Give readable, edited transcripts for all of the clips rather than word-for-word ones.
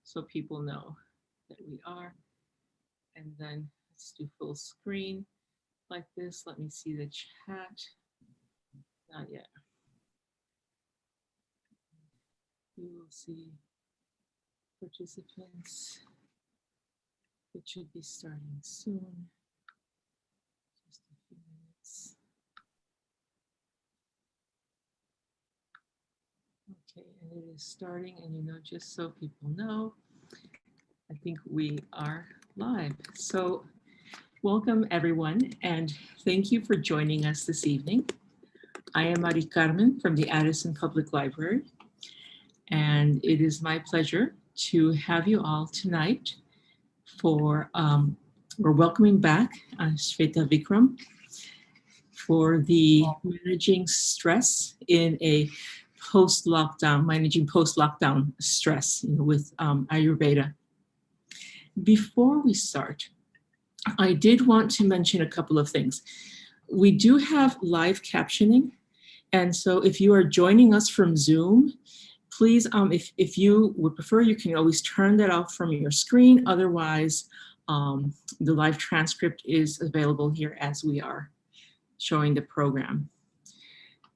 so people know that we are. And then let's do full screen like this. Let me see the chat. Not yet. You will see participants. It should be starting soon. Just a few minutes. Okay, and it is starting, and just so people know, I think we are live. So welcome everyone, and thank you for joining us this evening. I am Mari Carmen from the Addison Public Library, and it is my pleasure to have you all tonight for, we're welcoming back Sweta Vikram for the managing stress in a post-lockdown, managing post-lockdown stress with Ayurveda. Before we start, I did want to mention a couple of things. We do have live captioning, and so if you are joining us from Zoom, please, if you would prefer, you can always turn that off from your screen. Otherwise, the live transcript is available here as we are showing the program.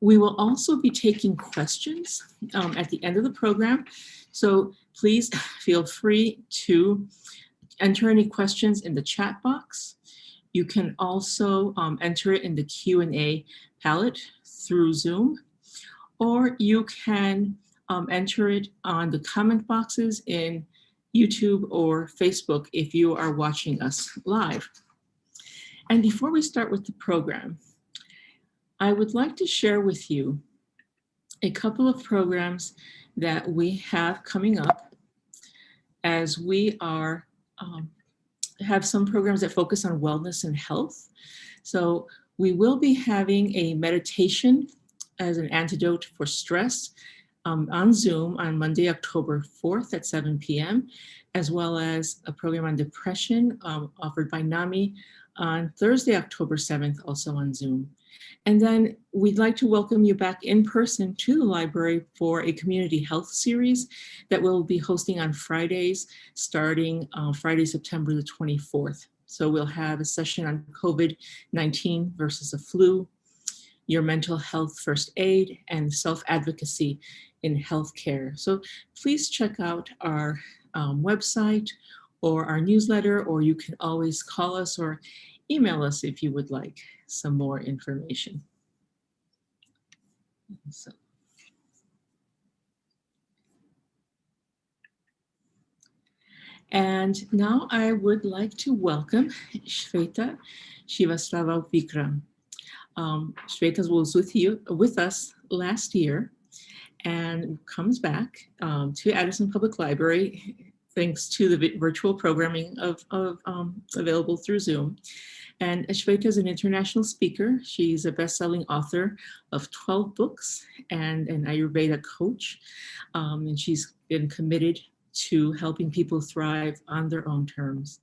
We will also be taking questions at the end of the program. So please feel free to enter any questions in the chat box. You can also enter it in the Q&A palette through Zoom, or you can enter it on the comment boxes in YouTube or Facebook if you are watching us live. And before we start with the program, I would like to share with you a couple of programs that we have coming up, as we are have some programs that focus on wellness and health. So we will be having a meditation as an antidote for stress on Zoom on Monday, October 4th at 7 p.m., as well as a program on depression offered by NAMI on Thursday, October 7th, also on Zoom. And then we'd like to welcome you back in person to the library for a community health series that we'll be hosting on Fridays, starting Friday, September the 24th. So we'll have a session on COVID-19 versus the flu, your mental health first aid, and self-advocacy in healthcare. So please check out our website or our newsletter, or you can always call us or email us if you would like some more information. So, and now I would like to welcome Sweta Vikram. Sweta was with us last year and comes back to Addison Public Library thanks to the virtual programming available through Zoom. And Sweta is an international speaker. She's a best-selling author of 12 books and an Ayurveda coach. And she's been committed to helping people thrive on their own terms.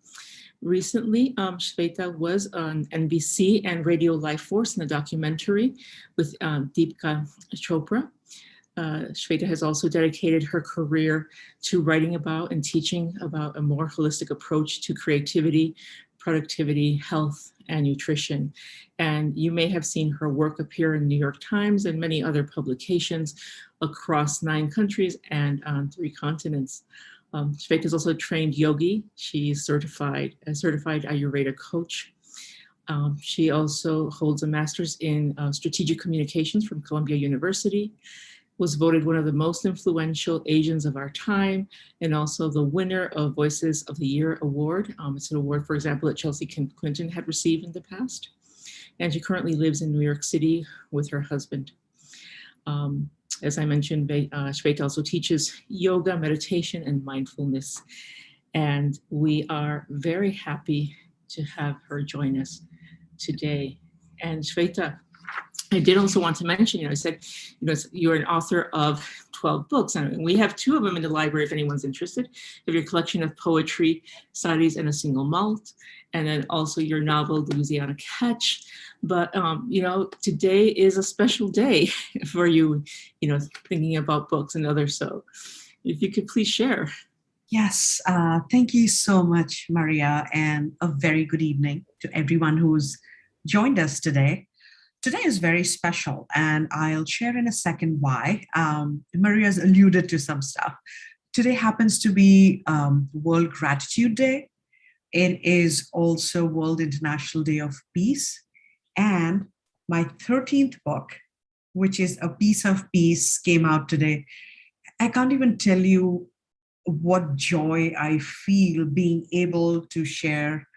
Recently, Sweta was on NBC and Radio Life Force in a documentary with Deepika Chopra. Sweta has also dedicated her career to writing about and teaching about a more holistic approach to creativity, productivity, health, and nutrition. And you may have seen her work appear in New York Times and many other publications across 9 countries and on 3 continents. Sweta is also a trained yogi. She's a certified Ayurveda coach. She also holds a master's in strategic communications from Columbia University, was voted one of the most influential Asians of our time, and also the winner of Voices of the Year award. It's an award, for example, that Chelsea Clinton had received in the past. And she currently lives in New York City with her husband. As I mentioned, Sweta also teaches yoga, meditation, and mindfulness. And we are very happy to have her join us today. And Sweta, I did also want to mention, I said, you're an author of 12 books, and we have 2 of them in the library if anyone's interested. You have your collection of poetry, studies, and a single malt, and then also your novel, Louisiana Catch. But, today is a special day for you, thinking about books and others. So if you could please share. Yes, thank you so much, Maria, and a very good evening to everyone who's joined us today. Today is very special, and I'll share in a second why. Maria's alluded to some stuff. Today happens to be World Gratitude Day. It is also World International Day of Peace. And my 13th book, which is A Piece of Peace, came out today. I can't even tell you what joy I feel being able to share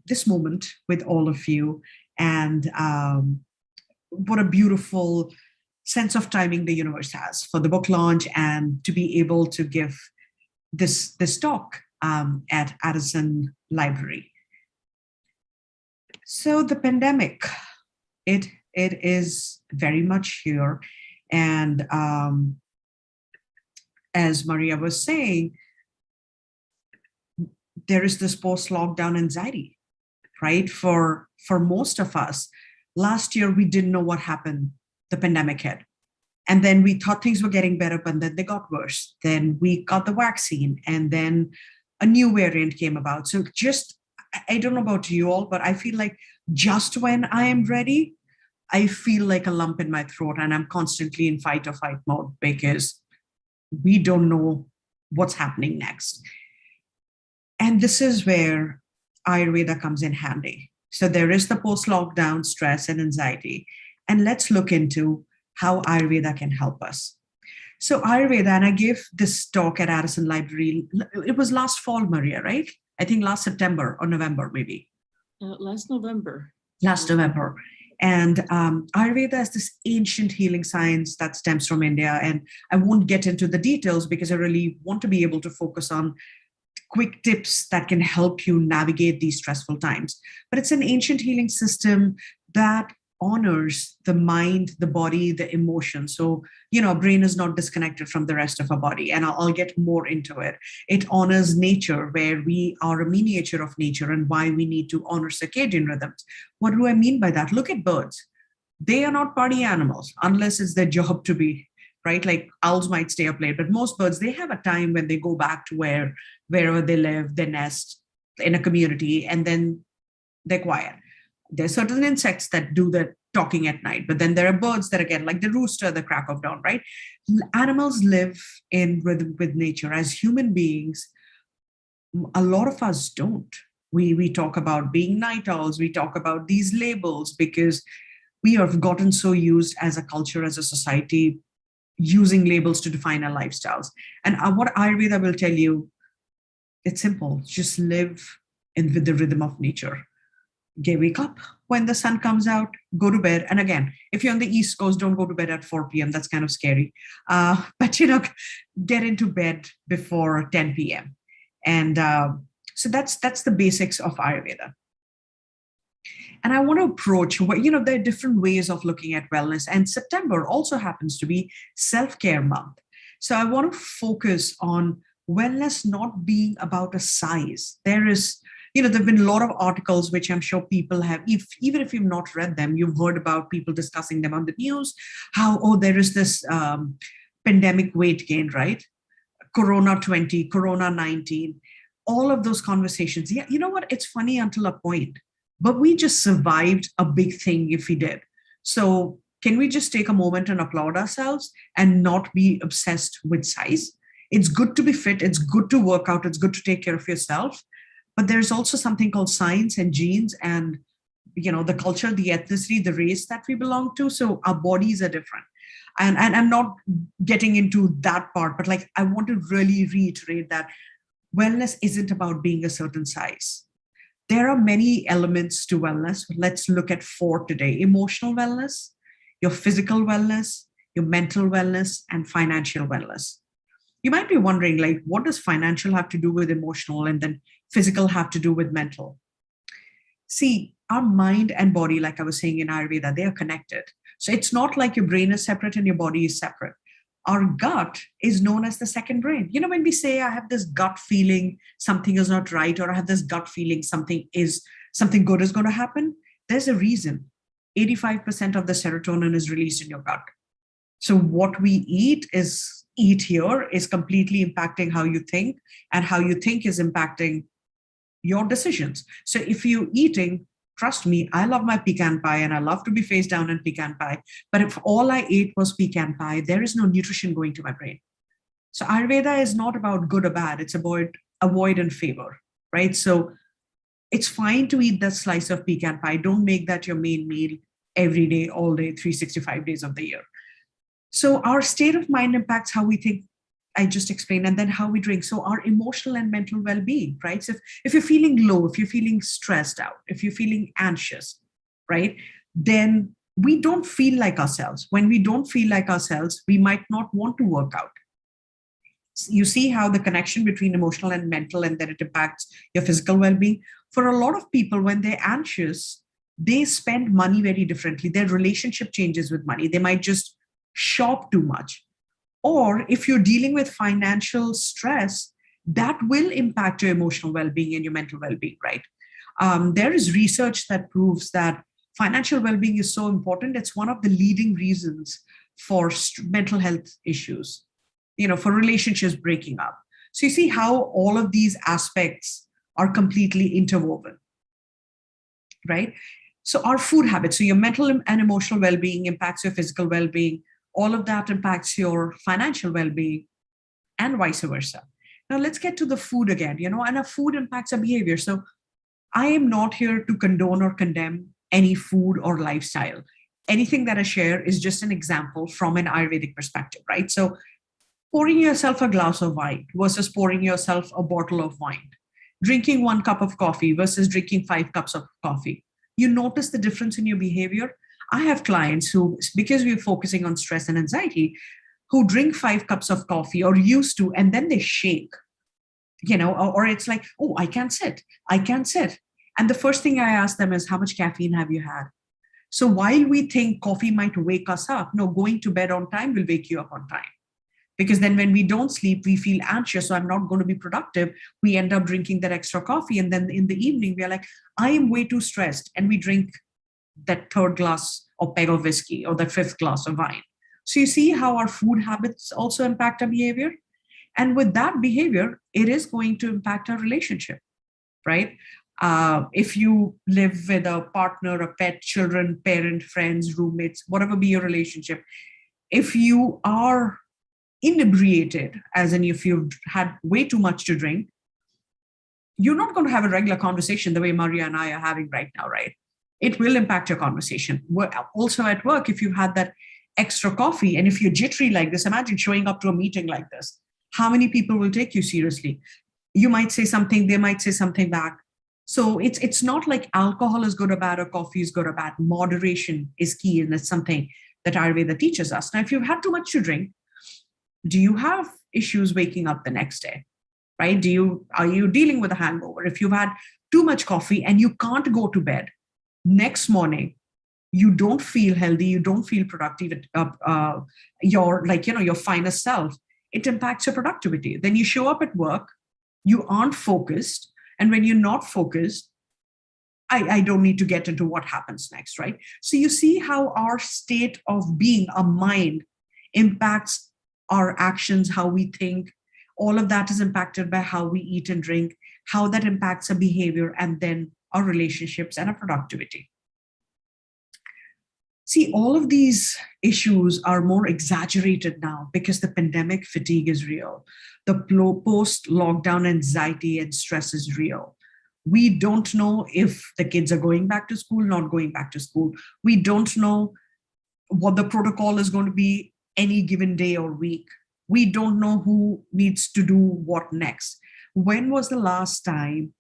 this moment with all of you. And what a beautiful sense of timing the universe has for the book launch and to be able to give this talk at Addison Library. So the pandemic, it is very much here, and as Maria was saying, there is this post-lockdown anxiety, right? For most of us, last year we didn't know what happened. The pandemic hit, and then we thought things were getting better, but then they got worse. Then we got the vaccine, and then a new variant came about. So just I don't know about you all, but I feel like just when I am ready, I feel like a lump in my throat, and I'm constantly in fight or fight mode because we don't know what's happening next. And this is where Ayurveda comes in handy. So there is the post lockdown stress and anxiety. And let's look into how Ayurveda can help us. So, Ayurveda, and I gave this talk at Addison Library, it was last fall, Maria, right? I think last September or November, maybe. Last November. Last November. And Ayurveda is this ancient healing science that stems from India. And I won't get into the details because I really want to be able to focus on quick tips that can help you navigate these stressful times. But it's an ancient healing system that honors the mind, the body, the emotion. So, brain is not disconnected from the rest of our body. And I'll get more into it. It honors nature, where we are a miniature of nature, and why we need to honor circadian rhythms. What do I mean by that? Look at birds. They are not party animals unless it's their job to be, right? Like owls might stay up late, but most birds, they have a time when they go back to wherever they live, they nest in a community, and then they're quiet. There's certain insects that do the talking at night, but then there are birds that, again, like the rooster, the crack of dawn, right? Animals live in rhythm with nature. As human beings, a lot of us don't. We talk about being night owls. We talk about these labels because we have gotten so used as a culture, as a society, using labels to define our lifestyles. And what Ayurveda will tell you, it's simple. Just live in with the rhythm of nature. Wake up when the sun comes out, go to bed. And again, if you're on the East Coast, don't go to bed at 4 p.m. That's kind of scary. But, get into bed before 10 p.m. And so that's the basics of Ayurveda. And I want to approach what, there are different ways of looking at wellness. And September also happens to be self-care month. So I want to focus on wellness not being about a size. There have been a lot of articles which I'm sure people have, even if you've not read them, you've heard about people discussing them on the news, how, there is this pandemic weight gain, right? Corona 20, Corona 19, all of those conversations. Yeah, you know what? It's funny until a point, but we just survived a big thing if we did. So can we just take a moment and applaud ourselves and not be obsessed with size? It's good to be fit. It's good to work out. It's good to take care of yourself. But there's also something called science and genes and, the culture, the ethnicity, the race that we belong to. So our bodies are different. And I'm not getting into that part, but like, I want to really reiterate that wellness isn't about being a certain size. There are many elements to wellness. Let's look at 4 today: emotional wellness, your physical wellness, your mental wellness, and financial wellness. You might be wondering, like, what does financial have to do with emotional, and then physical have to do with mental? See, our mind and body, like I was saying in Ayurveda, they are connected. So it's not like your brain is separate and your body is separate. Our gut is known as the second brain. When we say, I have this gut feeling something is not right, or I have this gut feeling something good is going to happen, there's a reason. 85% of the serotonin is released in your gut. So what we eat is eat here is completely impacting how you think, and how you think is impacting your decisions. So if you're eating, trust me, I love my pecan pie and I love to be face down in pecan pie. But if all I ate was pecan pie, there is no nutrition going to my brain. So Ayurveda is not about good or bad. It's about avoid and favor, right? So it's fine to eat that slice of pecan pie. Don't make that your main meal every day, all day, 365 days of the year. So our state of mind impacts how we think, I just explained, and then how we drink. So our emotional and mental well-being, right? So if you're feeling low, if you're feeling stressed out, if you're feeling anxious, right, then we don't feel like ourselves. When we don't feel like ourselves, we might not want to work out. You see how the connection between emotional and mental, and then it impacts your physical well-being. For a lot of people, when they're anxious, they spend money very differently. Their relationship changes with money. They might just shop too much. Or if you're dealing with financial stress, that will impact your emotional well-being and your mental well-being, right? There is research that proves that financial well-being is so important. It's one of the leading reasons for mental health issues, for relationships breaking up. So you see how all of these aspects are completely interwoven, right? So our food habits, so your mental and emotional well-being impacts your physical well-being. All of that impacts your financial well-being, and vice versa. Now let's get to the food again, and our food impacts our behavior. So I am not here to condone or condemn any food or lifestyle. Anything that I share is just an example from an Ayurvedic perspective, right? So pouring yourself a glass of wine versus pouring yourself a bottle of wine, drinking 1 cup of coffee versus drinking 5 cups of coffee. You notice the difference in your behavior. I have clients who, because we're focusing on stress and anxiety, who drink 5 cups of coffee or used to, and then they shake, or it's like, oh, I can't sit. And the first thing I ask them is, how much caffeine have you had? So while we think coffee might wake us up, no, going to bed on time will wake you up on time. Because then when we don't sleep, we feel anxious. So I'm not going to be productive. We end up drinking that extra coffee. And then in the evening, we are like, I am way too stressed. And we drink that 3rd glass or peg of whiskey or that 5th glass of wine. So you see how our food habits also impact our behavior. And with that behavior, it is going to impact our relationship, right? If you live with a partner, a pet, children, parent, friends, roommates, whatever be your relationship, if you are inebriated, as in if you've had way too much to drink, you're not going to have a regular conversation the way Maria and I are having right now, right? It will impact your conversation. Also at work, if you've had that extra coffee, and if you're jittery like this, imagine showing up to a meeting like this. How many people will take you seriously? You might say something, they might say something back. So it's not like alcohol is good or bad or coffee is good or bad. Moderation is key, and it's something that Ayurveda teaches us. Now, if you've had too much to drink, do you have issues waking up the next day, right? Are you dealing with a hangover? If you've had too much coffee and you can't go to bed, next morning, you don't feel healthy, you don't feel productive, your finest self, it impacts your productivity. Then you show up at work, you aren't focused. And when you're not focused, I don't need to get into what happens next, right? So you see how our state of being, our mind, impacts our actions, how we think. All of that is impacted by how we eat and drink, how that impacts our behavior, and then our relationships and our productivity. See, all of these issues are more exaggerated now because the pandemic fatigue is real. The post-lockdown anxiety and stress is real. We don't know if the kids are going back to school, not going back to school. We don't know what the protocol is going to be any given day or week. We don't know who needs to do what next. When was the last time?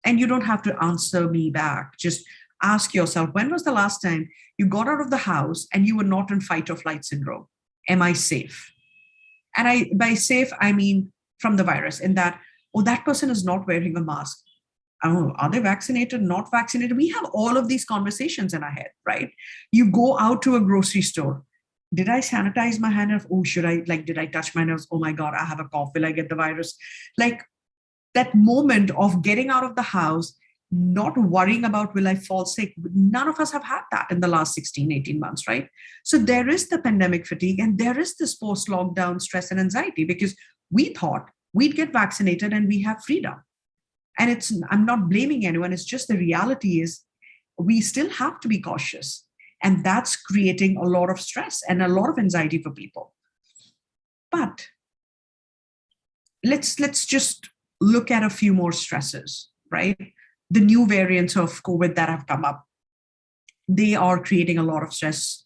And you don't have to answer me back. Just ask yourself, when was the last time you got out of the house and you were not in fight or flight syndrome? Am I safe? And by safe, I mean from the virus, in that, oh, that person is not wearing a mask. Oh, are they vaccinated, not vaccinated? We have all of these conversations in our head, right? You go out to a grocery store. Did I sanitize my hand? Oh, did I touch my nose? Oh my God, I have a cough. Will I get the virus? Like that moment of getting out of the house, not worrying about will I fall sick. None of us have had that in the last 16, 18 months, right? So there is the pandemic fatigue and there is this post-lockdown stress and anxiety because we thought we'd get vaccinated and we have freedom. And I'm not blaming anyone. It's just the reality is we still have to be cautious. And that's creating a lot of stress and a lot of anxiety for people. But let's just look at a few more stresses, right? The new variants of COVID that have come up, they are creating a lot of stress.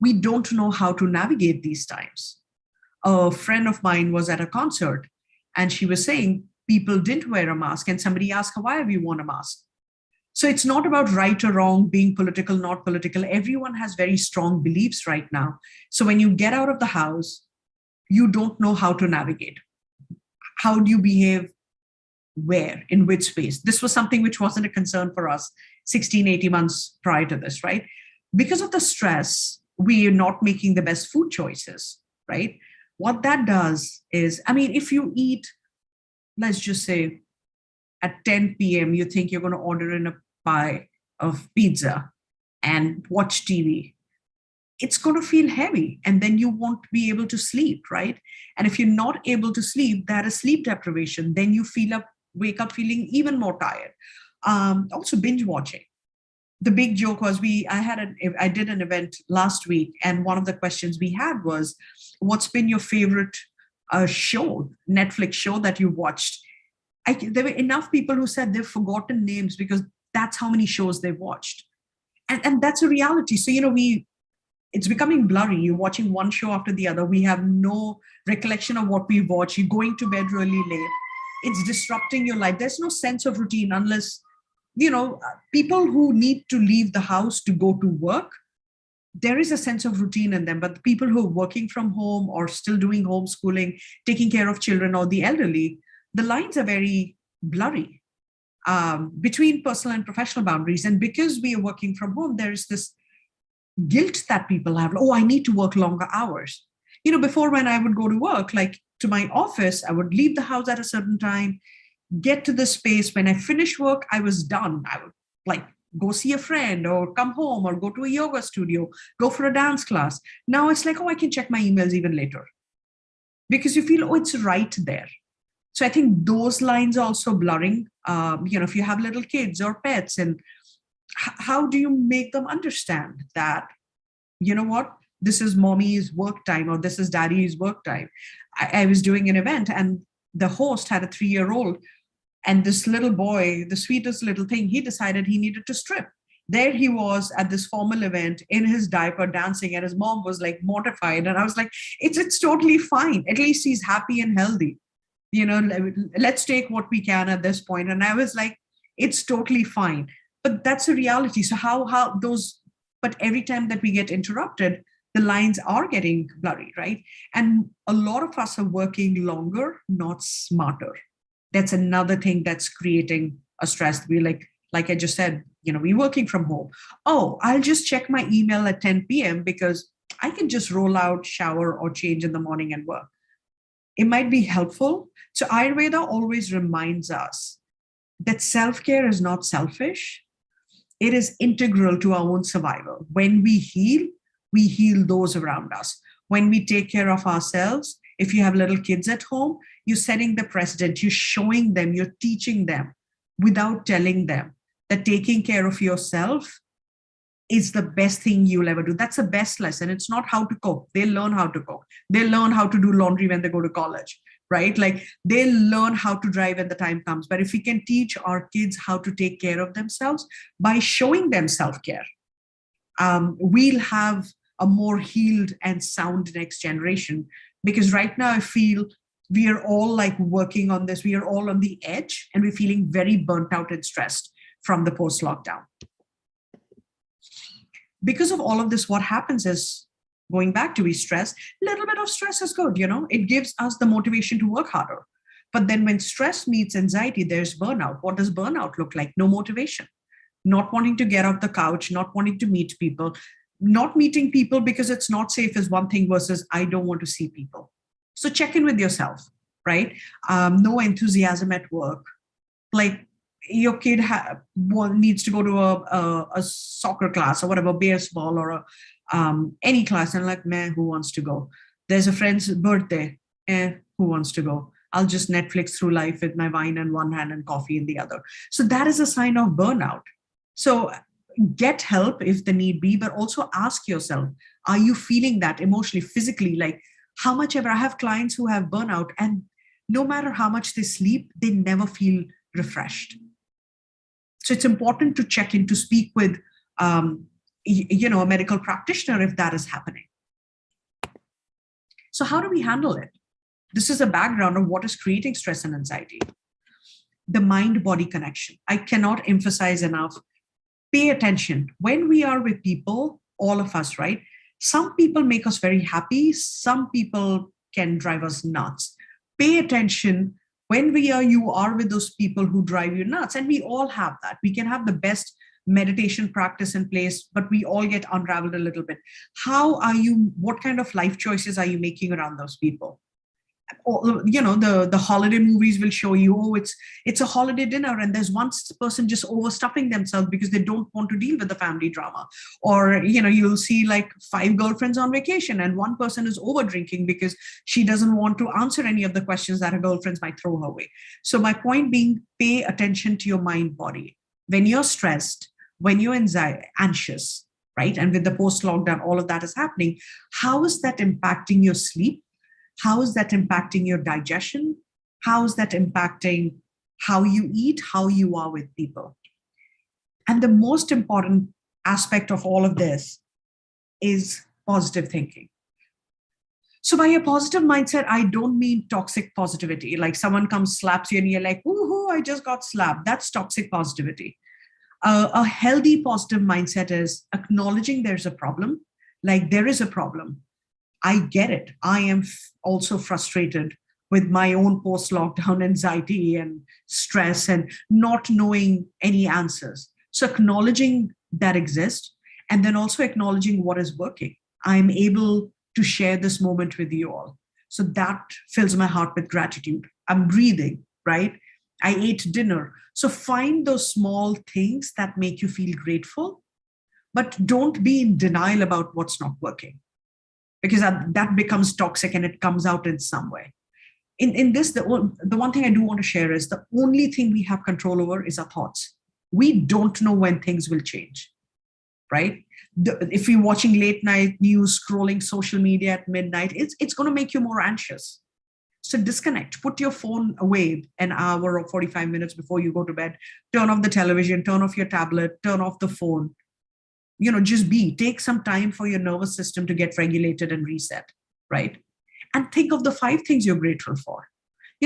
We don't know how to navigate these times. A friend of mine was at a concert and she was saying people didn't wear a mask and somebody asked her, why have you worn a mask? So it's not about right or wrong, being political, not political. Everyone has very strong beliefs right now. So when you get out of the house, you don't know how to navigate. How do you behave? Where? In which space? This was something which wasn't a concern for us 16, 18 months prior to this, right? Because of the stress, we are not making the best food choices, right? What that does is, I mean, if you eat, let's just say at 10 p.m., you think you're going to order in a pie of pizza and watch TV, it's going to feel heavy and then you won't be able to sleep, right? And if you're not able to sleep, that is sleep deprivation. Then you wake up feeling even more tired. Also binge watching. The big joke was I did an event last week and one of the questions we had was, what's been your favorite Netflix show that you watched? There were enough people who said they've forgotten names because that's how many shows they've watched. And that's a reality. So, it's becoming blurry. You're watching one show after the other. We have no recollection of what we watch. You're going to bed really late. It's disrupting your life. There's no sense of routine unless, people who need to leave the house to go to work, there is a sense of routine in them. But the people who are working from home or still doing homeschooling, taking care of children or the elderly, the lines are very blurry between personal and professional boundaries. And because we are working from home, there is this guilt that people have. Oh, I need to work longer hours. Before when I would go to work, like to my office, I would leave the house at a certain time, get to the space. When I finish work, I was done. I would like go see a friend or come home or go to a yoga studio, go for a dance class. Now it's like, oh, I can check my emails even later because you feel, oh, it's right there. So I think those lines are also blurring. If you have little kids or pets, and how do you make them understand that, what, this is mommy's work time or this is daddy's work time? I was doing an event and the host had a 3-year-old and this little boy, the sweetest little thing, he decided he needed to strip. There he was at this formal event in his diaper dancing and his mom was like mortified. And I was like, it's totally fine. At least he's happy and healthy. Let's take what we can at this point. And I was like, it's totally fine. But that's a reality. So but every time that we get interrupted, the lines are getting blurry, right? And a lot of us are working longer, not smarter. That's another thing that's creating a stress. We like I just said, we're working from home. Oh, I'll just check my email at 10 p.m. because I can just roll out, shower, or change in the morning and work. It might be helpful. So Ayurveda always reminds us that self-care is not selfish. It is integral to our own survival. When we heal those around us. When we take care of ourselves, if you have little kids at home, you're setting the precedent, you're showing them, you're teaching them without telling them that taking care of yourself is the best thing you'll ever do. That's the best lesson. It's not how to cook. They'll learn how to cook. They'll learn how to do laundry when they go to college, right? Like they'll learn how to drive when the time comes. But if we can teach our kids how to take care of themselves by showing them self-care, we'll have a more healed and sound next generation. Because right now I feel we are all like working on this. We are all on the edge and we're feeling very burnt out and stressed from the post-lockdown. Because of all of this, what happens is, going back to stress, a little bit of stress is good, it gives us the motivation to work harder. But then when stress meets anxiety, there's burnout. What does burnout look like? No motivation, not wanting to get off the couch, not wanting to meet people, not meeting people because it's not safe is one thing versus I don't want to see people. So check in with yourself, right? No enthusiasm at work. Like your kid needs to go to a soccer class or whatever, baseball or any class. And like, man, who wants to go? There's a friend's birthday. Who wants to go? I'll just Netflix through life with my wine in one hand and coffee in the other. So that is a sign of burnout. So get help if the need be, but also ask yourself, are you feeling that emotionally, physically? Like how much ever? I have clients who have burnout, and no matter how much they sleep, they never feel refreshed. So it's important to check in, to speak with a medical practitioner if that is happening. So how do we handle it? This is a background of what is creating stress and anxiety. The mind-body connection. I cannot emphasize enough. Pay attention. When we are with people, all of us, right? Some people make us very happy. Some people can drive us nuts. Pay attention when you are with those people who drive you nuts. And we all have that. We can have the best meditation practice in place, but we all get unraveled a little bit. What kind of life choices are you making around those people? The holiday movies will show you, it's a holiday dinner and there's one person just overstuffing themselves because they don't want to deal with the family drama. Or you'll see like 5 girlfriends on vacation and one person is over drinking because she doesn't want to answer any of the questions that her girlfriends might throw her way. So my point being, pay attention to your mind body. When you're stressed, when you're anxious, right, and with the post lockdown all of that is happening, how is that impacting your sleep? How is that impacting your digestion? How is that impacting how you eat, how you are with people? And the most important aspect of all of this is positive thinking. So by a positive mindset, I don't mean toxic positivity. Like someone comes, slaps you and you're like, woohoo, I just got slapped. That's toxic positivity. A healthy positive mindset is acknowledging there's a problem. Like there is a problem. I get it. I am also frustrated with my own post-lockdown anxiety and stress and not knowing any answers. So acknowledging that exists and then also acknowledging what is working. I'm able to share this moment with you all. So that fills my heart with gratitude. I'm breathing, right? I ate dinner. So find those small things that make you feel grateful, but don't be in denial about what's not working, because that becomes toxic and it comes out in some way. In this, the one thing I do want to share is the only thing we have control over is our thoughts. We don't know when things will change, right? If you're watching late night news, scrolling social media at midnight, it's going to make you more anxious. So disconnect, put your phone away an hour or 45 minutes before you go to bed, turn off the television, turn off your tablet, turn off the phone. Just take some time for your nervous system to get regulated and reset, right? And think of the 5 things you're grateful for.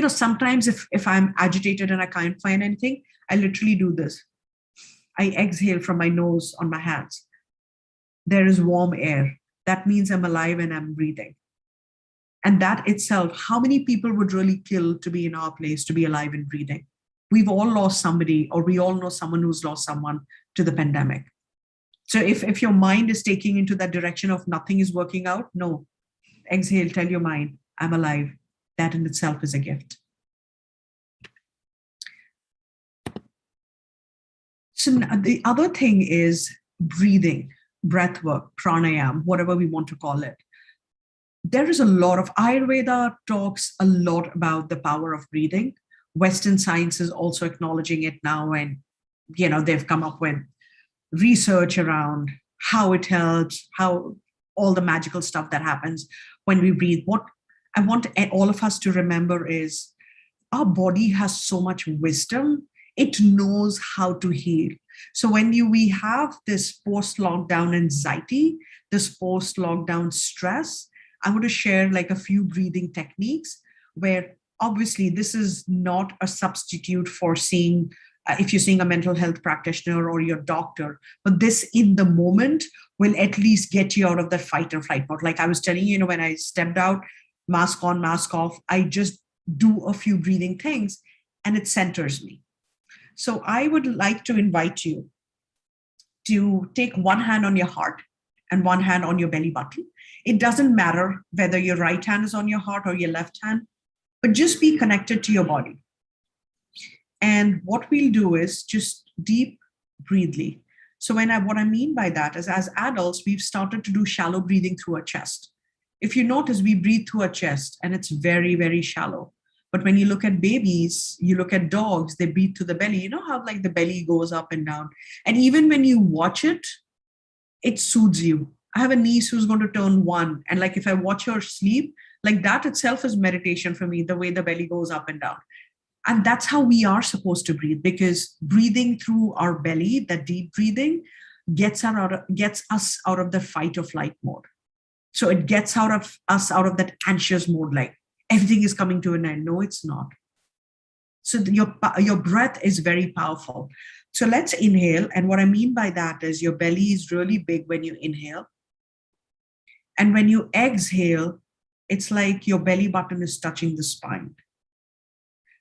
Sometimes if I'm agitated and I can't find anything, I literally do this. I exhale from my nose on my hands. There is warm air. That means I'm alive and I'm breathing. And that itself, how many people would really kill to be in our place, to be alive and breathing? We've all lost somebody, or we all know someone who's lost someone to the pandemic. So if your mind is taking into that direction of nothing is working out, no, exhale, tell your mind, I'm alive. That in itself is a gift. So the other thing is breathing, breath work, pranayam, whatever we want to call it. There is a lot of Ayurveda talks a lot about the power of breathing. Western science is also acknowledging it now, and they've come up with research around how it helps, how all the magical stuff that happens when we breathe. What I want all of us to remember is our body has so much wisdom. It knows how to heal. So when we have this post-lockdown anxiety, this post-lockdown stress, I want to share like a few breathing techniques where obviously this is not a substitute for seeing if you're seeing a mental health practitioner or your doctor, but this in the moment will at least get you out of that fight or flight mode. Like I was telling you, when I stepped out, mask on, mask off, I just do a few breathing things and it centers me. So I would like to invite you to take one hand on your heart and one hand on your belly button. It doesn't matter whether your right hand is on your heart or your left hand, but just be connected to your body. And what we'll do is just deep breathly. So what I mean by that is, as adults, we've started to do shallow breathing through our chest. If you notice, we breathe through our chest and it's very, very shallow. But when you look at babies, you look at dogs, they breathe through the belly. You know how like the belly goes up and down. And even when you watch it, it soothes you. I have a niece who's going to turn 1. And like if I watch her sleep, like that itself is meditation for me, the way the belly goes up and down. And that's how we are supposed to breathe, because breathing through our belly, that deep breathing, gets us out of the fight or flight mode. So it gets us out of that anxious mode, like everything is coming to an end. No, it's not. So your breath is very powerful. So let's inhale. And what I mean by that is your belly is really big when you inhale. And when you exhale, it's like your belly button is touching the spine.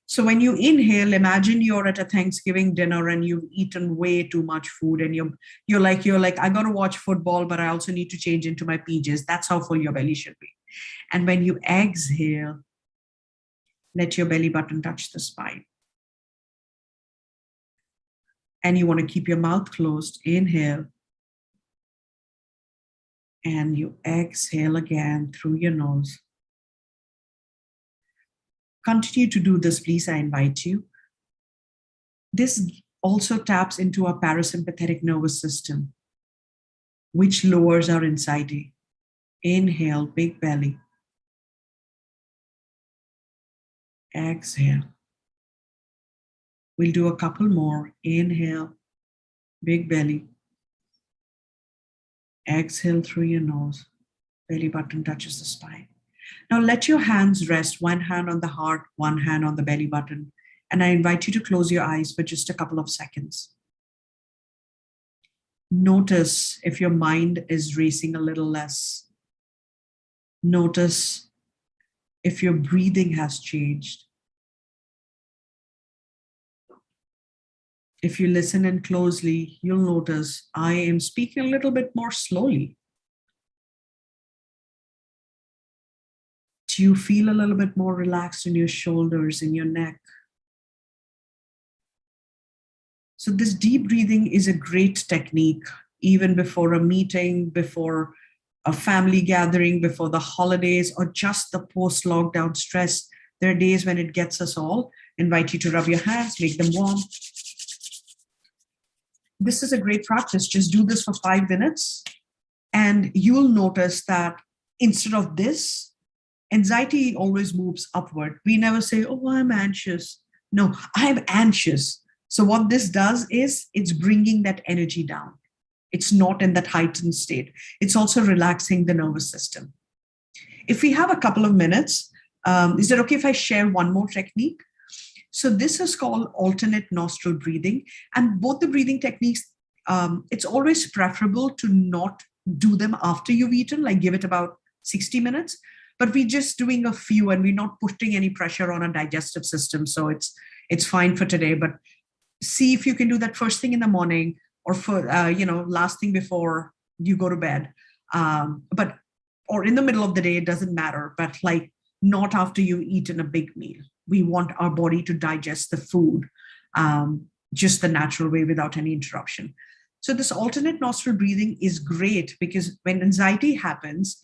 So when you inhale, imagine you're at a Thanksgiving dinner and you've eaten way too much food, and you're like, I got to watch football, but I also need to change into my PJs. That's how full your belly should be. And when you exhale, let your belly button touch the spine. And you want to keep your mouth closed. Inhale. And you exhale again through your nose. Continue to do this, please. I invite you. This also taps into our parasympathetic nervous system, which lowers our anxiety. Inhale, big belly. Exhale. We'll do a couple more. Inhale, big belly. Exhale through your nose. Belly button touches the spine. Now let your hands rest, one hand on the heart, one hand on the belly button. And I invite you to close your eyes for just a couple of seconds. Notice if your mind is racing a little less. Notice if your breathing has changed. If you listen in closely, you'll notice I am speaking a little bit more slowly. Do you feel a little bit more relaxed in your shoulders, in your neck? So this deep breathing is a great technique, even before a meeting, before a family gathering, before the holidays, or just the post-lockdown stress. There are days when it gets us all. Invite you to rub your hands, make them warm. This is a great practice. Just do this for 5 minutes, and you'll notice that instead of this, anxiety always moves upward. We never say, oh, I'm anxious. No, I'm anxious. So what this does is it's bringing that energy down. It's not in that heightened state. It's also relaxing the nervous system. If we have a couple of minutes, is it okay if I share one more technique? So this is called alternate nostril breathing. And both the breathing techniques, it's always preferable to not do them after you've eaten, like give it about 60 minutes. But we're just doing a few and we're not putting any pressure on our digestive system. So it's fine for today. But see if you can do that first thing in the morning, or for last thing before you go to bed. Or in the middle of the day, it doesn't matter. But like not after you've eaten a big meal. We want our body to digest the food just the natural way without any interruption. So this alternate nostril breathing is great because when anxiety happens,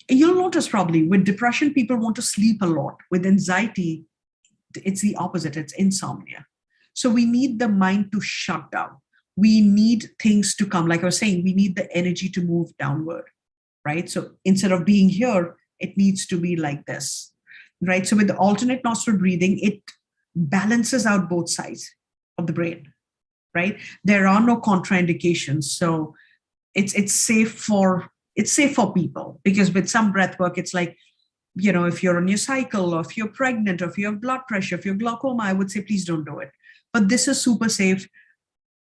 you'll notice probably with depression, people want to sleep a lot. With anxiety, it's the opposite, it's insomnia. So we need the mind to shut down. We need things to come. Like I was saying, we need the energy to move downward, right? So instead of being here, it needs to be like this, right? So with the alternate nostril breathing, it balances out both sides of the brain, right? There are no contraindications. So it's safe for people, because with some breath work, it's like, if you're on your cycle, or if you're pregnant, or if you have blood pressure, if you have glaucoma, I would say, please don't do it. But this is super safe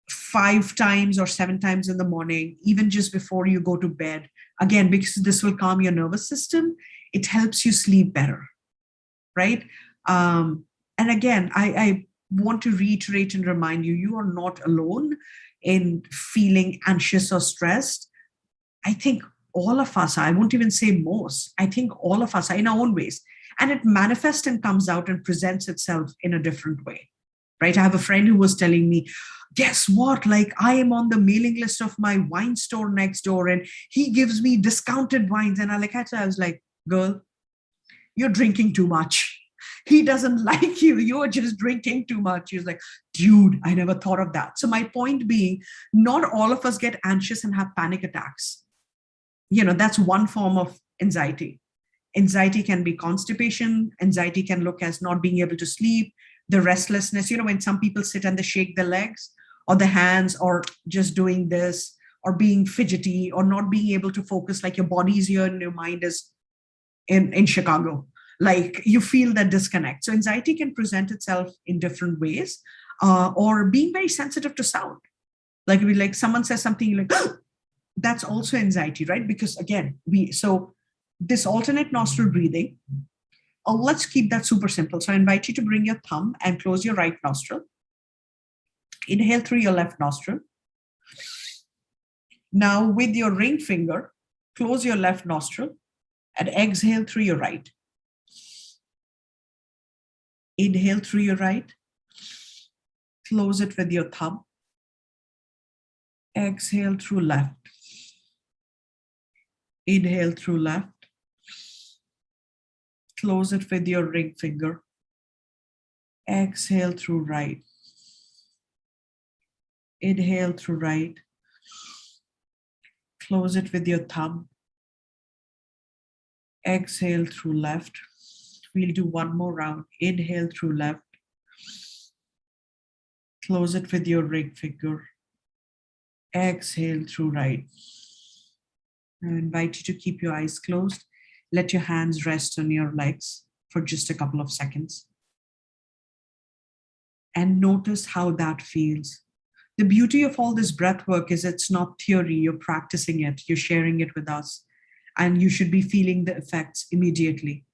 5 times or 7 times in the morning, even just before you go to bed. Again, because this will calm your nervous system. It helps you sleep better, right? And again, I want to reiterate and remind you, you are not alone in feeling anxious or stressed. I think all of us are. I won't even say most. I think all of us are in our own ways. And it manifests and comes out and presents itself in a different way. right? I have a friend who was telling me, guess what? Like, I am on the mailing list of my wine store next door and he gives me discounted wines. And I was like, girl, you're drinking too much. He doesn't like you. You're just drinking too much. He was like, dude, I never thought of that. So my point being, not all of us get anxious and have panic attacks. That's one form of anxiety. Anxiety can be constipation. Anxiety can look as not being able to sleep, the restlessness, when some people sit and they shake their legs or the hands or just doing this or being fidgety or not being able to focus, like your body is here and your mind is in Chicago. Like you feel that disconnect. So anxiety can present itself in different ways, or being very sensitive to sound. Like someone says something, you're like, that's also anxiety, right? Because again, so this alternate nostril breathing, let's keep that super simple. So I invite you to bring your thumb and close your right nostril. Inhale through your left nostril. Now with your ring finger, close your left nostril and exhale through your right. Inhale through your right. Close it with your thumb. Exhale through left. Inhale through left. Close it with your ring finger. Exhale through right. Inhale through right. Close it with your thumb. Exhale through left. We'll do one more round. Inhale through left. Close it with your ring finger. Exhale through right. I invite you to keep your eyes closed. Let your hands rest on your legs for just a couple of seconds. And notice how that feels. The beauty of all this breath work is it's not theory. You're practicing it. You're sharing it with us. And you should be feeling the effects immediately.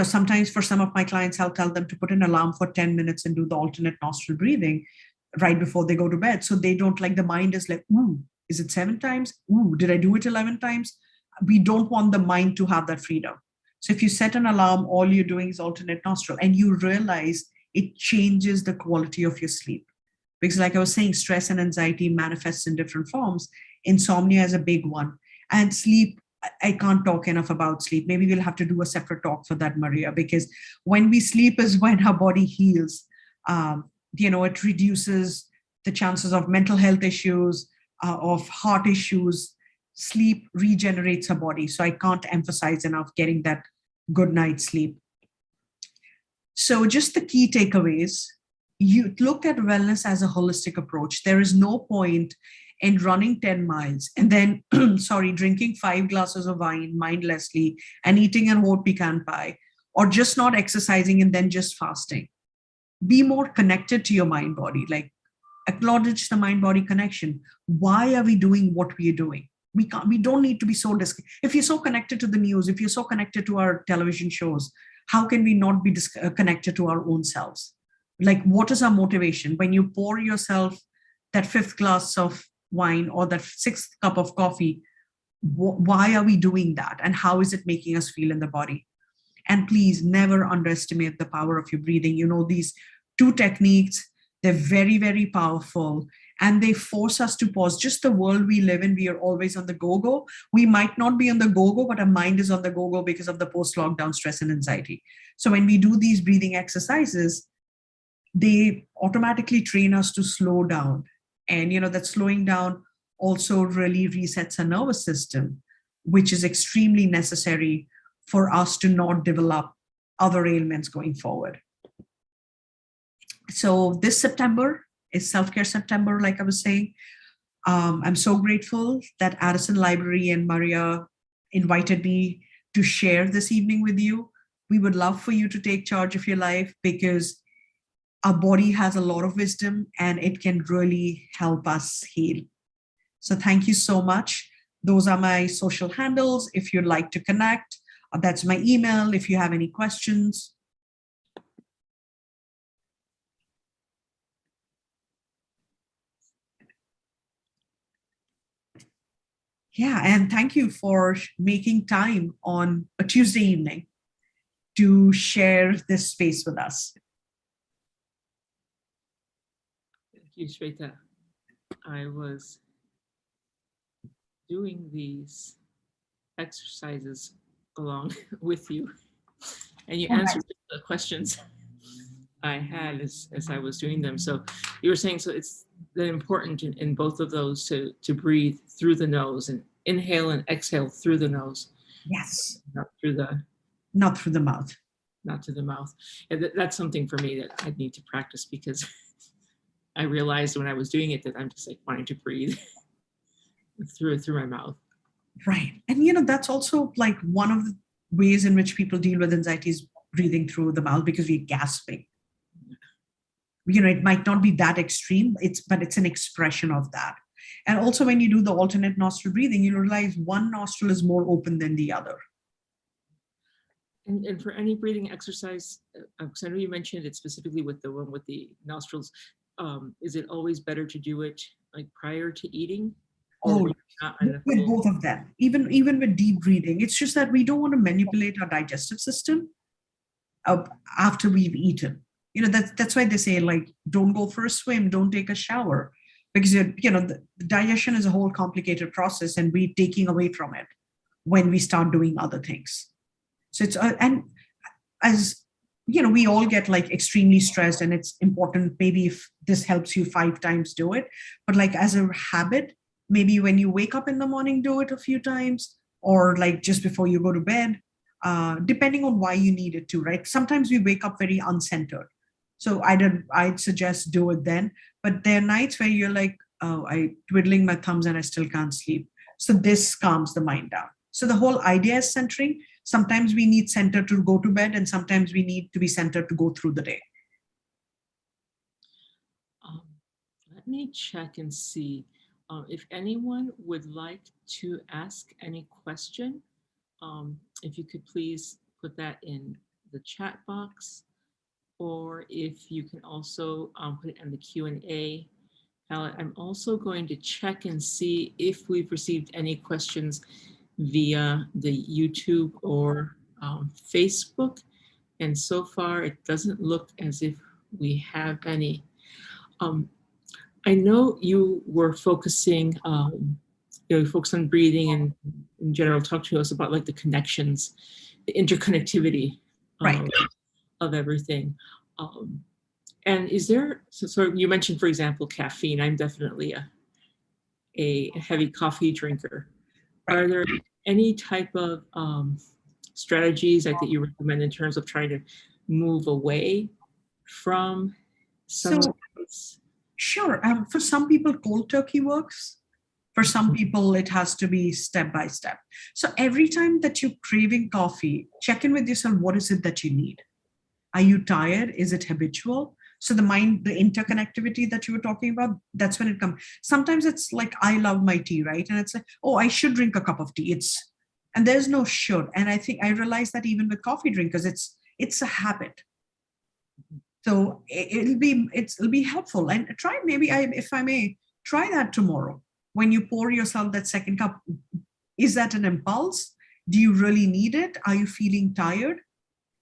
Sometimes for some of my clients, I'll tell them to put an alarm for 10 minutes and do the alternate nostril breathing right before they go to bed. So they don't, like, the mind is like, ooh, is it 7 times? Ooh, did I do it 11 times? We don't want the mind to have that freedom. So if you set an alarm, all you're doing is alternate nostril, and you realize it changes the quality of your sleep. Because like I was saying, stress and anxiety manifests in different forms. Insomnia is a big one. And sleep, I can't talk enough about sleep. Maybe we'll have to do a separate talk for that, Maria, because when we sleep is when our body heals. It reduces the chances of mental health issues, of heart issues. Sleep regenerates our body. So I can't emphasize enough getting that good night's sleep. So just the key takeaways, you look at wellness as a holistic approach. There is no point in running 10 miles and then, drinking 5 glasses of wine mindlessly and eating a whole pecan pie, or just not exercising and then just fasting. Be more connected to your mind body, like acknowledge the mind body connection. Why are we doing what we are doing? We don't need to be so if you're so connected to the news, if you're so connected to our television shows, how can we not be connected to our own selves? Like, what is our motivation? When you pour yourself that 5th glass of wine or that 6th cup of coffee, why are we doing that? And how is it making us feel in the body? And please never underestimate the power of your breathing. These 2 techniques, they're very, very powerful. And they force us to pause. Just the world we live in, we are always on the go-go. We might not be on the go-go, but our mind is on the go-go because of the post-lockdown stress and anxiety. So when we do these breathing exercises, they automatically train us to slow down. And that slowing down also really resets our nervous system, which is extremely necessary for us to not develop other ailments going forward. So this September is Self-Care September, like I was saying. I'm so grateful that Addison Library and Maria invited me to share this evening with you. We would love for you to take charge of your life, because our body has a lot of wisdom and it can really help us heal. So thank you so much. Those are my social handles. If you'd like to connect, that's my email if you have any questions. Yeah, and thank you for making time on a Tuesday evening to share this space with us. Thank you, Sweta. I was doing these exercises along with you, and you answered the questions I had as I was doing them. So you were saying, so it's then important in both of those to breathe through the nose and inhale and exhale through the nose. Yes. Not through the mouth. Not to the mouth. And that's something for me that I need to practice, because I realized when I was doing it that I'm just like wanting to breathe through my mouth. Right. And that's also like one of the ways in which people deal with anxiety is breathing through the mouth, because we're gasping. It might not be that extreme, but it's an expression of that. And also when you do the alternate nostril breathing, you realize one nostril is more open than the other. And for any breathing exercise, because I know you mentioned it specifically with the one with the nostrils, is it always better to do it like prior to eating? With both of them, even with deep breathing, it's just that we don't want to manipulate our digestive system after we've eaten. That's why they say, like, don't go for a swim, don't take a shower, because the digestion is a whole complicated process, and we're taking away from it when we start doing other things. So it's and as we all get like extremely stressed, and it's important, maybe if this helps you 5 times, do it. But like as a habit, maybe when you wake up in the morning, do it a few times, or like just before you go to bed, depending on why you need it to, right? Sometimes we wake up very uncentered. So I'd suggest do it then. But there are nights where you're like, oh, I'm twiddling my thumbs and I still can't sleep. So this calms the mind down. So the whole idea is centering. Sometimes we need center to go to bed, and sometimes we need to be centered to go through the day. Let me check and see if anyone would like to ask any question. If you could please put that in the chat box, or if you can also put it in the Q&A palette. I'm also going to check and see if we've received any questions via the YouTube or Facebook. And so far, it doesn't look as if we have any. I know you were focusing, focus on breathing, and in general, talk to us about like the connections, the interconnectivity of everything. And is there, so you mentioned, for example, caffeine. I'm definitely a heavy coffee drinker. Are there any type of strategies that you recommend in terms of trying to move away from some of this? Sure. For some people, cold turkey works. For some people, it has to be step by step. So every time that you're craving coffee, check in with yourself. What is it that you need? Are you tired? Is it habitual? So the interconnectivity that you were talking about, that's when it comes. Sometimes it's like, I love my tea, right? And it's like, oh, I should drink a cup of tea. And there's no should. And I think I realized that even with coffee drinkers, it's a habit. So it'll be helpful. And try, maybe if I may, try that tomorrow. When you pour yourself that second cup, is that an impulse? Do you really need it? Are you feeling tired?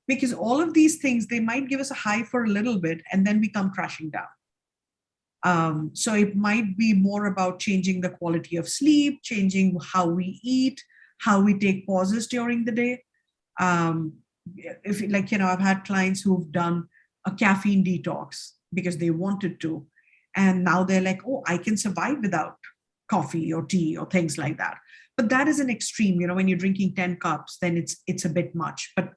Because all of these things, they might give us a high for a little bit, and then we come crashing down. So it might be more about changing the quality of sleep, changing how we eat, how we take pauses during the day. I've had clients who've done a caffeine detox because they wanted to. And now they're like, oh, I can survive without coffee or tea or things like that. But that is an extreme. When you're drinking 10 cups, then it's a bit much. But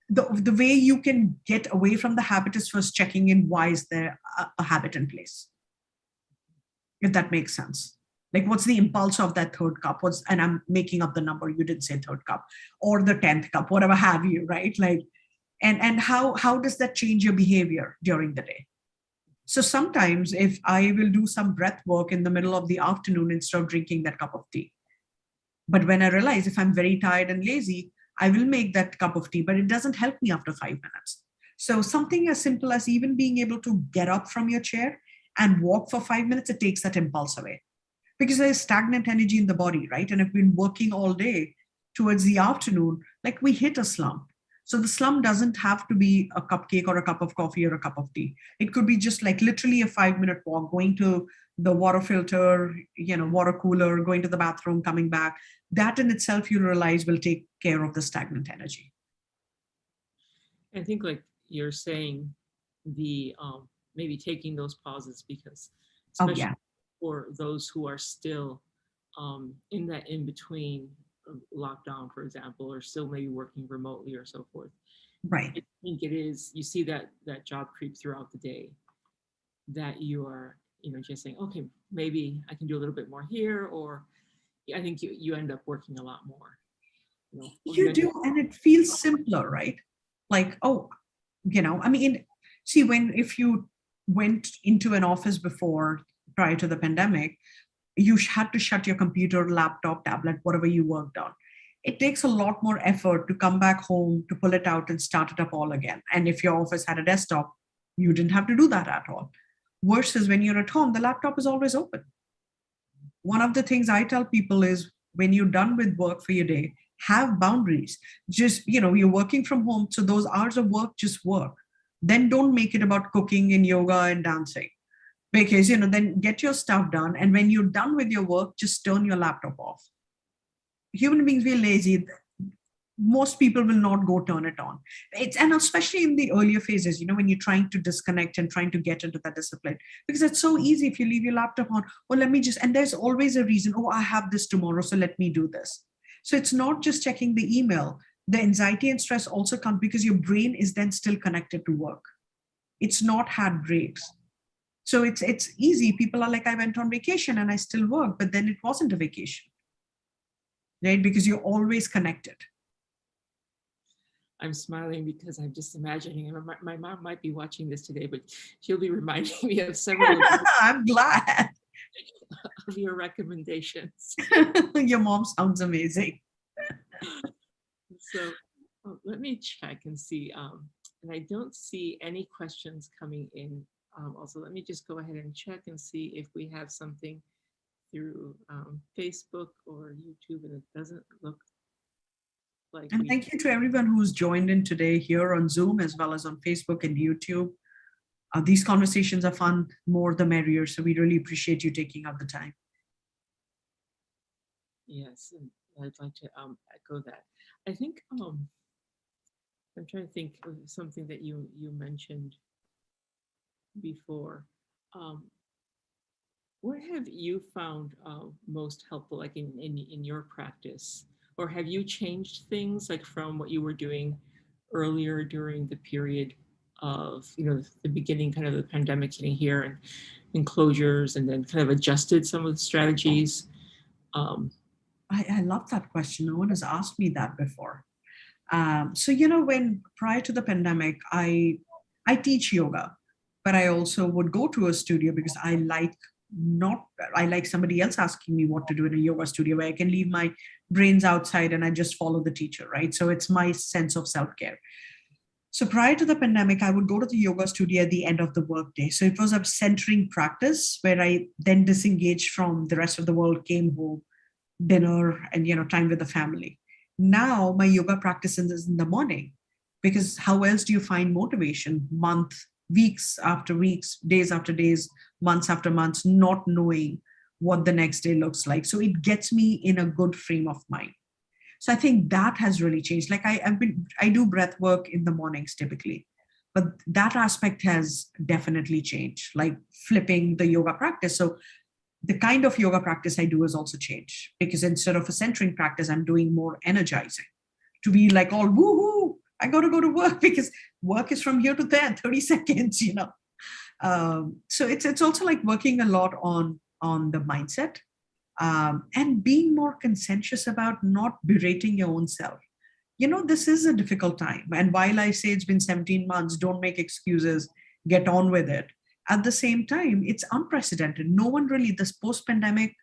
the way you can get away from the habit is first checking in, why is there a habit in place? If that makes sense. Like, what's the impulse of that third cup? And I'm making up the number, you didn't say third cup, or the 10th cup, whatever have you, right? Like, and how does that change your behavior during the day? So sometimes if I will do some breath work in the middle of the afternoon instead of drinking that cup of tea. But when I realize if I'm very tired and lazy, I will make that cup of tea, but it doesn't help me after 5 minutes. So something as simple as even being able to get up from your chair and walk for 5 minutes, it takes that impulse away. Because there's stagnant energy in the body, right? And if we've been working all day towards the afternoon, like we hit a slump. So the slum doesn't have to be a cupcake or a cup of coffee or a cup of tea. It could be just like literally a 5-minute walk, going to the water filter, water cooler, going to the bathroom, coming back. That in itself, you realize will take care of the stagnant energy. I think like you're saying, the maybe taking those pauses, because Oh, especially yeah. for those who are still in that in between lockdown, for example, or still maybe working remotely or so forth. Right. I think it is, you see that job creep throughout the day, that you are, just saying, okay, maybe I can do a little bit more here, or I think you end up working a lot more. Or you You end do. up, And it feels simpler, right? Like, oh, I mean, see, if you went into an office before, prior to the pandemic, you had to shut your computer, laptop, tablet, whatever you worked on. It takes a lot more effort to come back home, to pull it out and start it up all again. And if your office had a desktop, you didn't have to do that at all. Versus when you're at home, the laptop is always open. One of the things I tell people is when you're done with work for your day, have boundaries. Just, you're working from home. So those hours of work, just work. Then don't make it about cooking and yoga and dancing, because then get your stuff done, and when you're done with your work, just turn your laptop off. Human beings, we're lazy. Most people will not go turn it on. And especially in the earlier phases, when you're trying to disconnect and trying to get into that discipline, because it's so easy if you leave your laptop on. Oh, let me just, and there's always a reason. Oh, I have this tomorrow, so let me do this. So it's not just checking the email. The anxiety and stress also come because your brain is then still connected to work. It's not had breaks. So it's easy. People are like, I went on vacation and I still work, but then it wasn't a vacation, right? Because you're always connected. I'm smiling because I'm just imagining, and my mom might be watching this today, but she'll be reminding me of several I'm glad. of your recommendations. Your mom sounds amazing. So let me check and see. And I don't see any questions coming in. Also, let me just go ahead and check and see if we have something through Facebook or YouTube, and it doesn't look like And we. thank you to everyone who's joined in today here on Zoom as well as on Facebook and YouTube. These conversations are fun, more the merrier. So we really appreciate you taking out the time. Yes, and I'd like to echo that. I think I'm trying to think of something that you mentioned before. Um, what have you found most helpful, like in your practice, or have you changed things like from what you were doing earlier during the period of the beginning, kind of the pandemic hitting here and closures, and then kind of adjusted some of the strategies? Um, I love that question. No one has asked me that before. So when prior to the pandemic, I teach yoga, but I also would go to a studio because I like somebody else asking me what to do in a yoga studio where I can leave my brains outside and I just follow the teacher, right? So it's my sense of self-care. So prior to the pandemic, I would go to the yoga studio at the end of the workday. So it was a centering practice where I then disengaged from the rest of the world, came home, dinner, and time with the family. Now my yoga practice is in the morning, because how else do you find motivation weeks after weeks, days after days, months after months, not knowing what the next day looks like? So it gets me in a good frame of mind. So I think that has really changed. Like I do breath work in the mornings typically, but that aspect has definitely changed, like flipping the yoga practice. So the kind of yoga practice I do has also changed, because instead of a centering practice, I'm doing more energizing, to be like all woohoo, I got to go to work because work is from here to there, 30 seconds. So it's also like working a lot on the mindset, and being more conscientious about not berating your own self. This is a difficult time. And while I say it's been 17 months, don't make excuses, get on with it. At the same time, it's unprecedented. No one really, this post pandemic,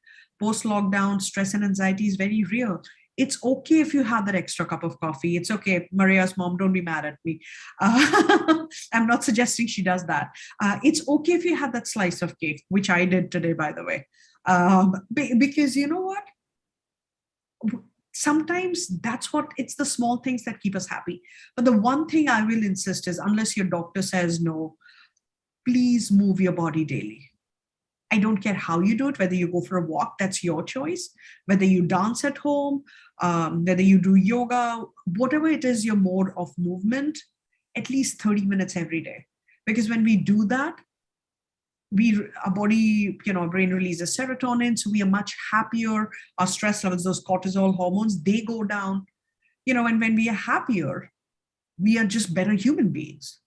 post lockdown, stress and anxiety is very real. It's okay if you have that extra cup of coffee. It's okay. Maria's mom, don't be mad at me. I'm not suggesting she does that. It's okay if you have that slice of cake, which I did today, by the way. Because you know what? sometimes it's the small things that keep us happy. But the one thing I will insist is, unless your doctor says no, please move your body daily. I don't care how you do it, whether you go for a walk, that's your choice, whether you dance at home, whether you do yoga, whatever it is, your mode of movement, at least 30 minutes every day. Because when we do that, our body, our brain releases serotonin, so we are much happier. Our stress levels, those cortisol hormones, they go down. And when we are happier, we are just better human beings.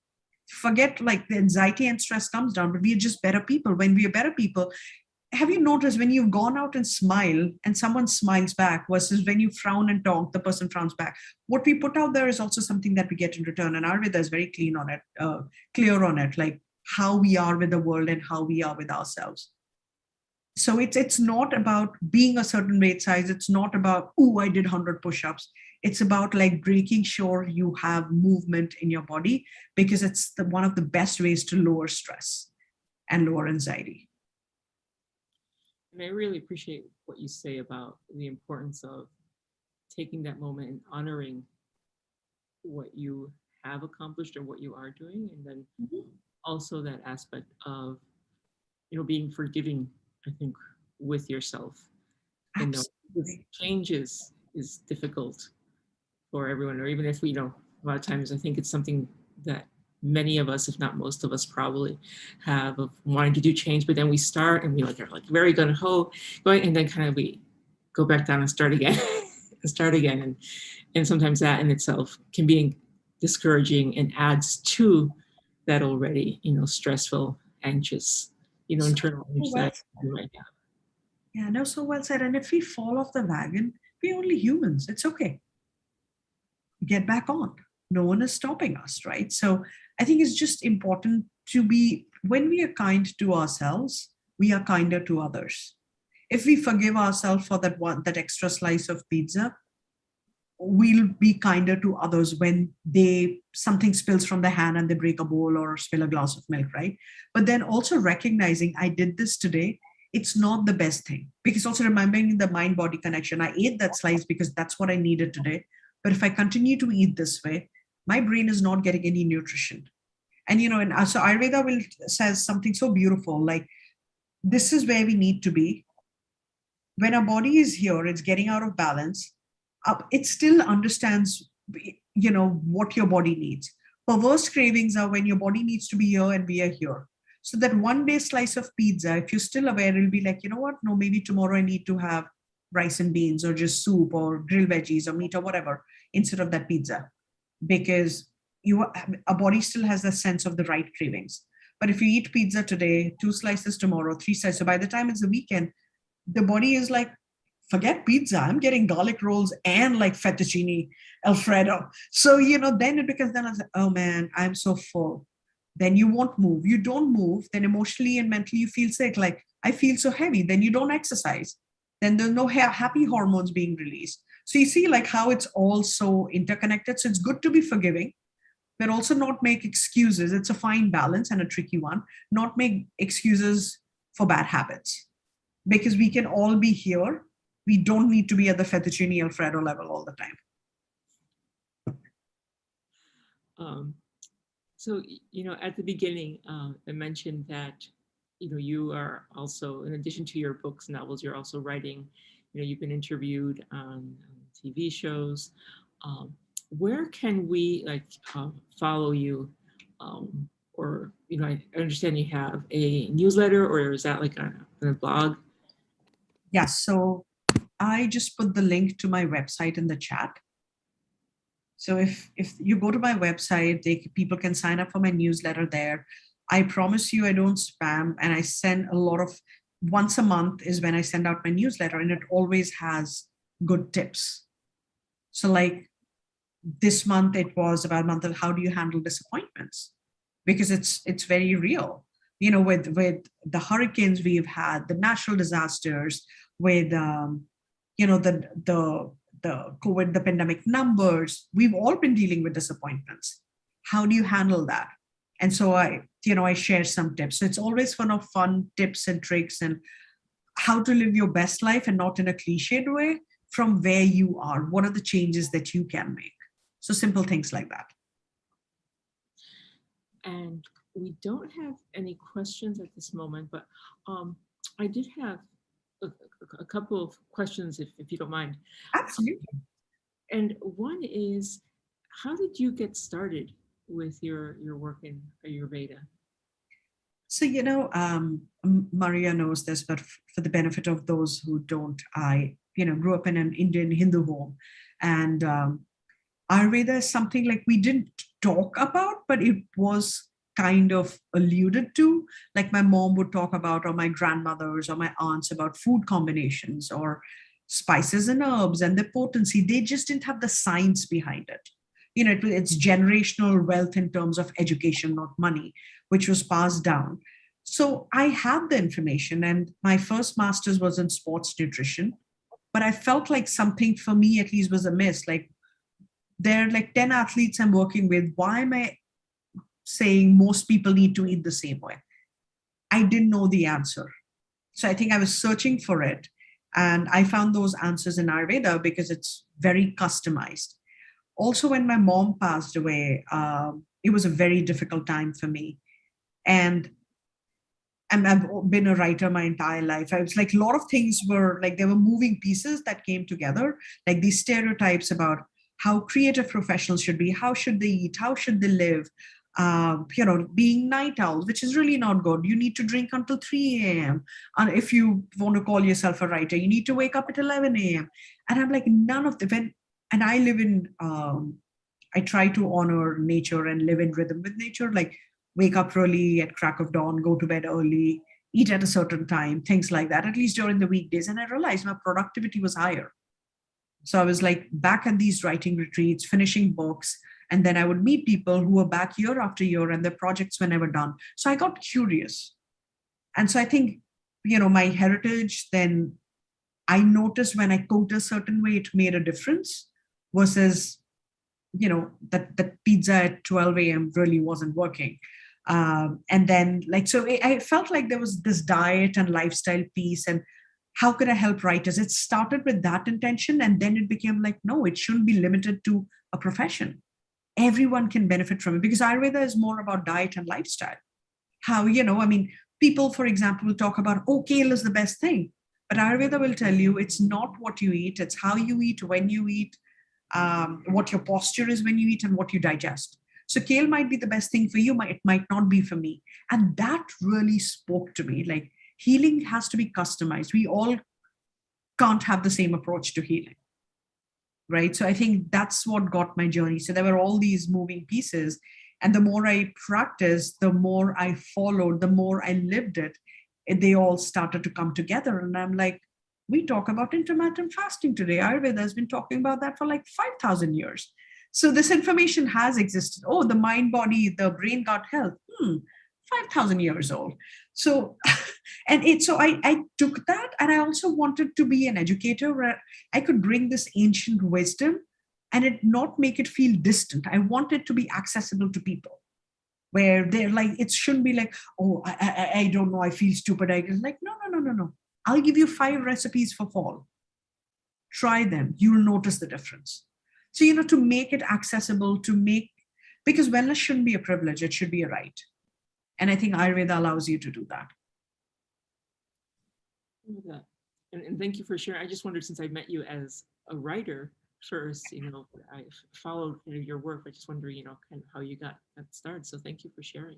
Forget like the anxiety and stress comes down, but we are just better people. When we are better people, have you noticed when you've gone out and smile and someone smiles back versus when you frown and talk, the person frowns back? What we put out there is also something that we get in return. And Ayurveda is very clear on it, like how we are with the world and how we are with ourselves. So it's not about being a certain weight size. It's not about, I did 100 push-ups. It's about like making sure you have movement in your body, because it's one of the best ways to lower stress and lower anxiety. And I really appreciate what you say about the importance of taking that moment and honoring what you have accomplished or what you are doing. And then also that aspect of, being forgiving, I think, with yourself. And change is difficult for everyone, or even if we, a lot of times I think it's something that many of us, if not most of us, probably have of wanting to do change, but then we start and we are like very gung-ho going, and then kind of we go back down and start again and sometimes that in itself can be discouraging and adds to that already stressful, anxious internal anxiety you might have. Yeah, no, so well said. And if we fall off the wagon, we're only humans. It's okay. Get back on. No one is stopping us, right? So I think it's just important to be, when we are kind to ourselves, we are kinder to others. If we forgive ourselves for that extra slice of pizza, we'll be kinder to others when something spills from their hand and they break a bowl or spill a glass of milk, right? But then also recognizing, I did this today, it's not the best thing. Because also remembering the mind-body connection, I ate that slice because that's what I needed today. But if I continue to eat this way, my brain is not getting any nutrition. And, and so Ayurveda says something so beautiful, like, this is where we need to be. When our body is here, it's getting out of balance. It still understands, what your body needs. Perverse cravings are when your body needs to be here and we are here. So that one day slice of pizza, if you're still aware, it'll be like, you know what? No, maybe tomorrow I need to have rice and beans or just soup or grilled veggies or meat or whatever instead of that pizza, because a body still has the sense of the right cravings. But if you eat pizza today, 2 slices tomorrow, 3 slices, so by the time it's the weekend, the body is like, forget pizza, I'm getting garlic rolls and like fettuccine Alfredo. So, then it becomes, then I was like, oh man, I'm so full. Then you won't move. You don't move, then emotionally and mentally you feel sick. Like, I feel so heavy. Then you don't exercise. Then there's no happy hormones being released. So you see like how it's all so interconnected. So it's good to be forgiving, but also not make excuses. It's a fine balance and a tricky one. Not make excuses for bad habits, because we can all be here. We don't need to be at the fettuccine Alfredo level all the time. So, at the beginning, I mentioned that, you are also, in addition to your books, novels, you're also writing, you've been interviewed on TV shows. Where can we follow you? Or, I understand you have a newsletter, or is that like on a blog? Yes. So I just put the link to my website in the chat. So if you go to my website, people can sign up for my newsletter there. I promise you, I don't spam, and I send a lot of, once a month is when I send out my newsletter, and it always has good tips. So like this month, it was about how do you handle disappointments? Because it's very real. With the hurricanes we've had, the natural disasters, with the COVID, the pandemic numbers, we've all been dealing with disappointments. How do you handle that? And so I share some tips. So it's always fun tips and tricks and how to live your best life, and not in a cliched way, from where you are? What are the changes that you can make? So simple things like that. And we don't have any questions at this moment, but I did have a couple of questions, if you don't mind. Absolutely. And one is, how did you get started with your work in Ayurveda? So, Maria knows this, but for the benefit of those who don't, I, grew up in an Indian Hindu home. And Ayurveda is something like we didn't talk about, but it was kind of alluded to. Like my mom would talk about, or my grandmothers or my aunts, about food combinations or spices and herbs and the potency. They just didn't have the science behind it. It's generational wealth in terms of education, not money, which was passed down. So I had the information, and my first master's was in sports nutrition. But I felt like something for me at least was amiss. Like there are like 10 athletes I'm working with. Why am I saying most people need to eat the same way? I didn't know the answer. So I think I was searching for it. And I found those answers in Ayurveda because it's very customized. Also, when my mom passed away, it was a very difficult time for me. And I've been a writer my entire life. I was like, a lot of things were like, there were moving pieces that came together, like these stereotypes about how creative professionals should be, how should they eat, how should they live, being night owls, which is really not good. You need to drink until 3 a.m. And if you want to call yourself a writer, you need to wake up at 11 a.m. And I'm like, none of the, and I live in, I try to honor nature and live in rhythm with nature, like wake up early at crack of dawn, go to bed early, eat at a certain time, things like that, at least during the weekdays. And I realized my productivity was higher. So I was like back at these writing retreats, finishing books, and then I would meet people who were back year after year and their projects were never done. So I got curious. And so I think, my heritage, then I noticed when I cooked a certain way, it made a difference versus, that pizza at 12 a.m. really wasn't working. And then so I felt like there was this diet and lifestyle piece, and how could I help writers? It started with that intention, and then it became like, no, it shouldn't be limited to a profession. Everyone can benefit from it, because Ayurveda is more about diet and lifestyle. How, people, for example, will talk about, oh, kale is the best thing. But Ayurveda will tell you it's not what you eat, it's how you eat, when you eat, what your posture is when you eat, and what you digest. So kale might be the best thing for you, it might not be for me. And that really spoke to me. Like, healing has to be customized. We all can't have the same approach to healing, right? So I think that's what got my journey. So there were all these moving pieces. And the more I practiced, the more I followed, the more I lived it, they all started to come together. And I'm like, we talk about intermittent fasting today. Ayurveda has been talking about that for like 5,000 years. So this information has existed. Oh, the mind, body, the brain, gut health. 5,000 years old. So, so I took that, and I also wanted to be an educator where I could bring this ancient wisdom and it not make it feel distant. I want it to be accessible to people, where they're like, it shouldn't be like, oh, I don't know, I feel stupid. I was like, no. I'll give you 5 recipes for fall. Try them. You'll notice the difference. So, to make it accessible, because wellness shouldn't be a privilege, it should be a right. And I think Ayurveda allows you to do that. And thank you for sharing. I just wondered, since I met you as a writer first, I followed your work. I just wonder, kind of how you got that started. So thank you for sharing.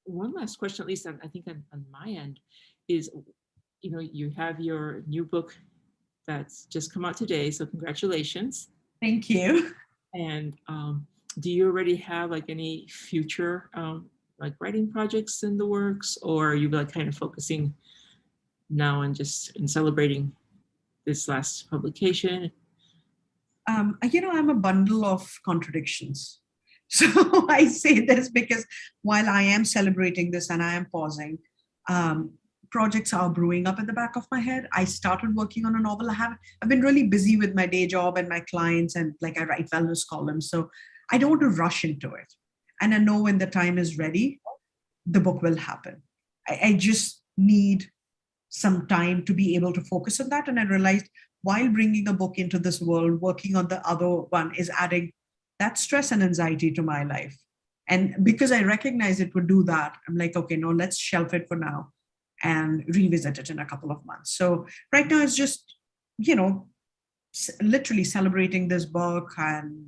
One last question, at least I think on my end, is, you have your new book that's just come out today. So congratulations. Thank you. And do you already have like any future like writing projects in the works, or are you like kind of focusing now on just in celebrating this last publication? I'm a bundle of contradictions. So I say this because while I am celebrating this and I am pausing, projects are brewing up at the back of my head. I started working on a novel. I've been really busy with my day job and my clients, and like I write wellness columns. So I don't want to rush into it. And I know when the time is ready, the book will happen. I just need some time to be able to focus on that. And I realized while bringing a book into this world, working on the other one is adding that stress and anxiety to my life. And because I recognize it would do that, I'm like, okay, no, let's shelf it for now and revisit it in a couple of months. So right now it's just, literally celebrating this book, and,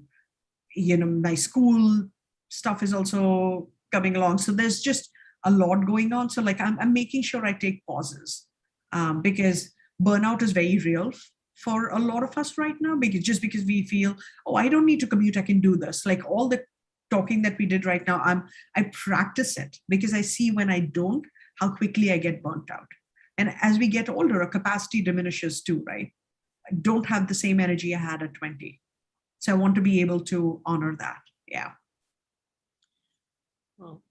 my school stuff is also coming along. So there's just a lot going on. So like I'm making sure I take pauses, because burnout is very real for a lot of us right now, because we feel, oh, I don't need to commute, I can do this. Like all the talking that we did right now, I practice it because I see when I don't, how quickly I get burnt out. And as we get older, our capacity diminishes too, right? I don't have the same energy I had at 20. So I want to be able to honor that. Yeah. Well,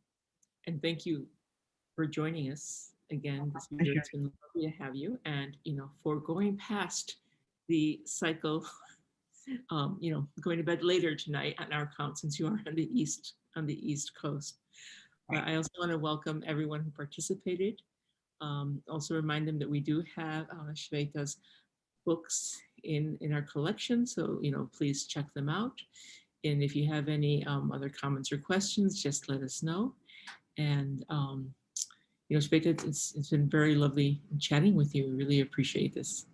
and thank you for joining us again this year. Pleasure. It's been lovely to have you, and for going past the cycle, going to bed later tonight on our count, since you are on the East Coast. But I also want to welcome everyone who participated. Also remind them that we do have Shweta's books in our collection, so please check them out. And if you have any other comments or questions, just let us know. And Shweta, it's been very lovely chatting with you. I really appreciate this.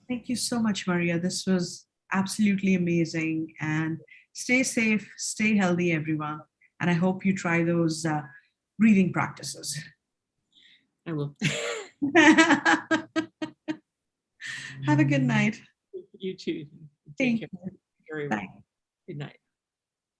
Thank you so much, Maria. This was absolutely amazing. And stay safe, stay healthy, everyone. And I hope you try those breathing practices. I will. Have a good night. You too. Thank Take care. you. Very Bye. well.